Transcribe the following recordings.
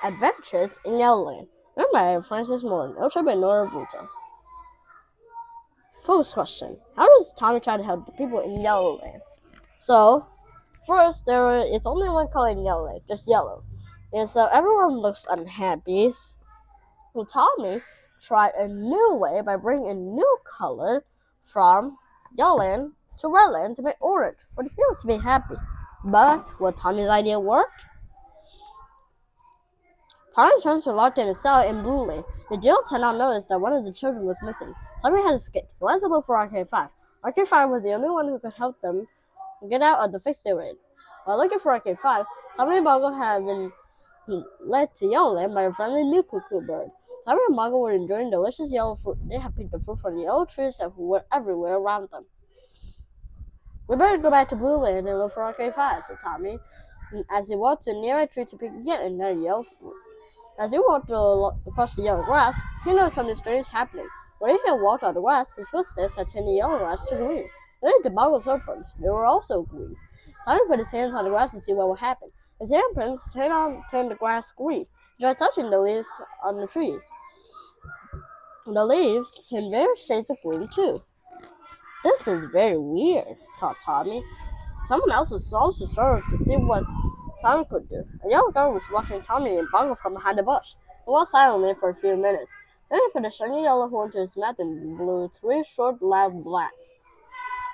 Adventures in Yellowland. Written by Francis Morton, illustrated by Nora Vutas. First question: how does Tommy try to help the people in Yellowland? So, first, there is only one color in Yellowland, just yellow. And so everyone looks unhappy. So Tommy tried a new way by bringing a new color from Yellowland to Redland to make orange for the people to be happy. But will Tommy's idea work? Tommy's friends were locked in a cell in Blue Lane. The jailers had not noticed that one of the children was missing. Tommy had escaped. He went to look for Arcade-5. Arcade-5 was the only one who could help them get out of the fix they were in. While looking for Arcade-5, Tommy and Bongo had been led to Yellowland by a friendly new cuckoo bird. Tommy and Bongo were enjoying delicious yellow fruit. They had picked the fruit from the yellow trees that were everywhere around them. "We better go back to Blue Lane and look for Arcade-5," said Tommy, as he walked to a nearby tree to pick yet another yellow fruit. As he walked across the yellow grass, he noticed something strange happening. Where he had walked on the grass, his footsteps had turned the yellow grass to green. Then to Bongo's footprints, they were also green. Tommy put his hands on the grass to see what would happen. His handprints turned the grass green. He tried touching the leaves on the trees. The leaves turned various shades of green too. "This is very weird," thought Tommy. Someone else was also startled to see what Tommy could do. A yellow girl was watching Tommy and Bongo from behind a bush. He walked silently for a few minutes. Then he put a shiny yellow horn to his mouth and blew 3 short, loud blasts.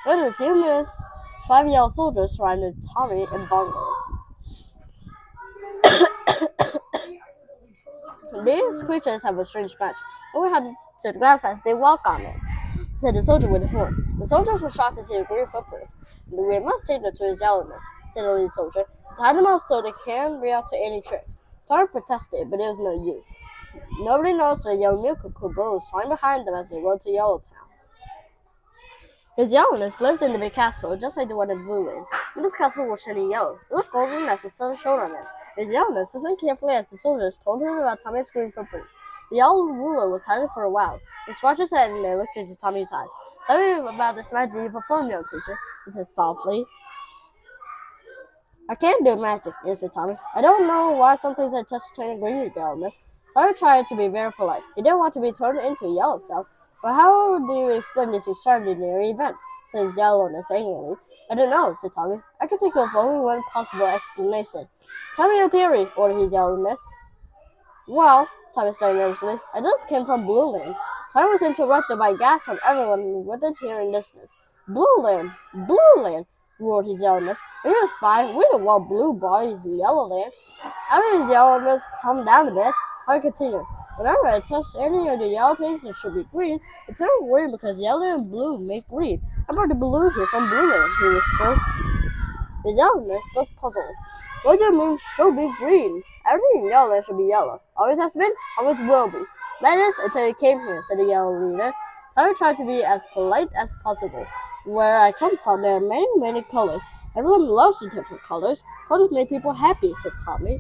Within a few minutes, 5 yellow soldiers surrounded Tommy and Bongo. "These creatures have a strange match. What will happen to the grass as they walk on it?" said the soldier with the horn. The soldiers were shocked to see the green footprints. "We must take them to his yellowness," said the lead soldier. "Tie them up so they can't be up to any tricks." Tommy protested, but it was no use. Nobody noticed that a young milk cuckoo bird was flying behind them as they rode to Yellowtown. His yellowness lived in the big castle, just like the one in Blue Lane. This castle was shining yellow. It looked golden as the sun shone on it. His yellowness listened carefully as the soldiers told him about Tommy's green footprints. The yellow ruler was silent for a while. He scratched his head and they looked into Tommy's eyes. "Tell me about this magic you perform, young creature," he said softly. "I can't do magic," answered Tommy. "I don't know why some things I touch turn green with yellowness." Tommy tried to be very polite. He didn't want to be turned into a yellow self. "But how do you explain these extraordinary events?" said his yellowness angrily. "I don't know," said Tommy. "I can think of only one possible explanation." "Tell me your theory," ordered his yellowness. "Well," Tommy started nervously, "I just came from Blue Lane." Tommy was interrupted by gasps from everyone within hearing distance. "Blue Lane! Blue Lane!" roared his yellowness. "Are you a spy? We don't want blue boys in Yellowland." After his yellowness calmed down a bit, Tommy continued. "Whenever I touch any of the yellow things that should be green, it turns green because yellow and blue make green. I brought the blue here from Blue Lane," he whispered. His yellowness looked puzzled. "What do you mean should be green? Everything in Yellowland should be yellow. Always has been, always will be. That is, until you came here," said the yellow leader. Tommy tried to be as polite as possible. "Where I come from, there are many, many colors. Everyone loves the different colors. Colors make people happy," said Tommy.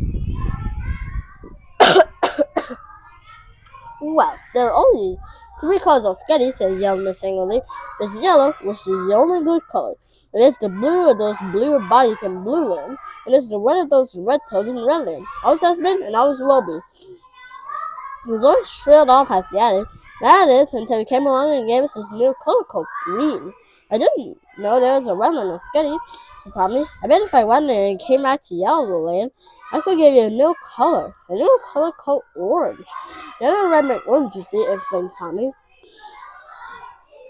"Well, there are only 3 colors of Sketty," said Yellowness angrily. "There's yellow, which is the only good color. And there's the blue of those blue bodies in Blue Land. And there's the red of those red toes in Red Land. Always has been and always will be." His voice shrilled off as he added, "That is, until he came along and gave us this new color called green. I didn't know there was a red land of Sketty," said Tommy. "I bet if I went there and came back to Yellowland, I could give you a new color called orange. Yellow and red make orange, you see," explained Tommy.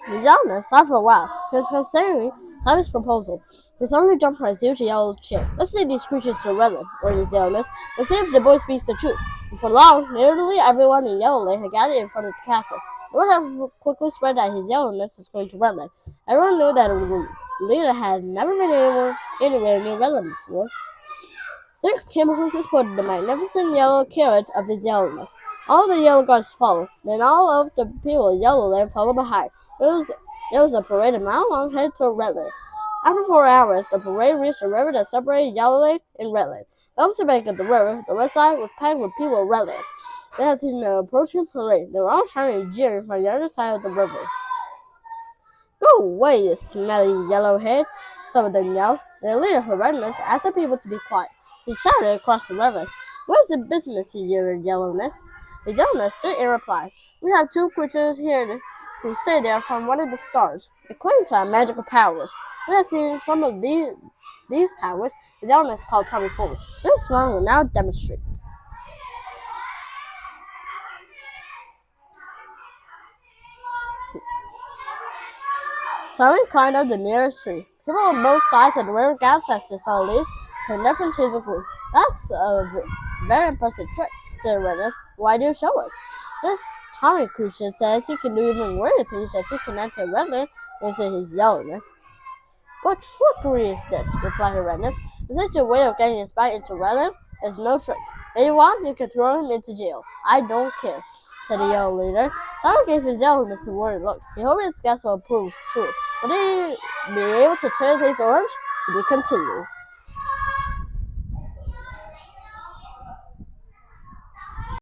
His yellowness thought for a while. He was considering Tommy's proposal. He suddenly jumped from his huge yellow chair. "Let's take these creatures to Redland," ordered his yellowness, "and see if the boy speaks the truth." Before long, nearly everyone in Yellowland had gathered in front of the castle. The word had quickly spread that his yellowness was going to Redland. Everyone knew that the leader had never been anywhere near Redland before. 6 came horses pulled the magnificent yellow carriage of his yellowness. All the yellow guards followed. Then all of the people in Yellowland followed behind. There was a parade a mile long headed toward Redland. After 4 hours, the parade reached the river that separated Yellowland and Redland. The opposite bank of the river, the west side, was packed with people of Redland. They had seen the approaching parade. They were all shouting and jeering from the other side of the river. "Go away, you smelly yellowheads," some of them yelled. The leader, Horrendous, asked the people to be quiet. He shouted across the river, "What's the business here, Your Yellowness?" His Yellowness stood in reply. "We have two creatures here who say they are from one of the stars. They claim to have magical powers. We have seen some of these powers." His Yellowness called Tommy forward. "This one will now demonstrate." Tommy climbed up the nearest tree. People on both sides of the river gathered as they saw leaves turn different shades of blue. "That's a very impressive trick," said the Redness. "Why do you show us?" "This Tommy creature says he can do even greater things if he can enter Redland into his Yellowness." "What trickery is this?" replied the Redness. "Is it your way of getting his back into Redland?" "It's no trick. If you want, you can throw him into jail. I don't care," said the Yellow leader. Tommy gave his Yellowness a worried look. He hoped his guess will prove true. Would he be able to turn things orange? To be continued.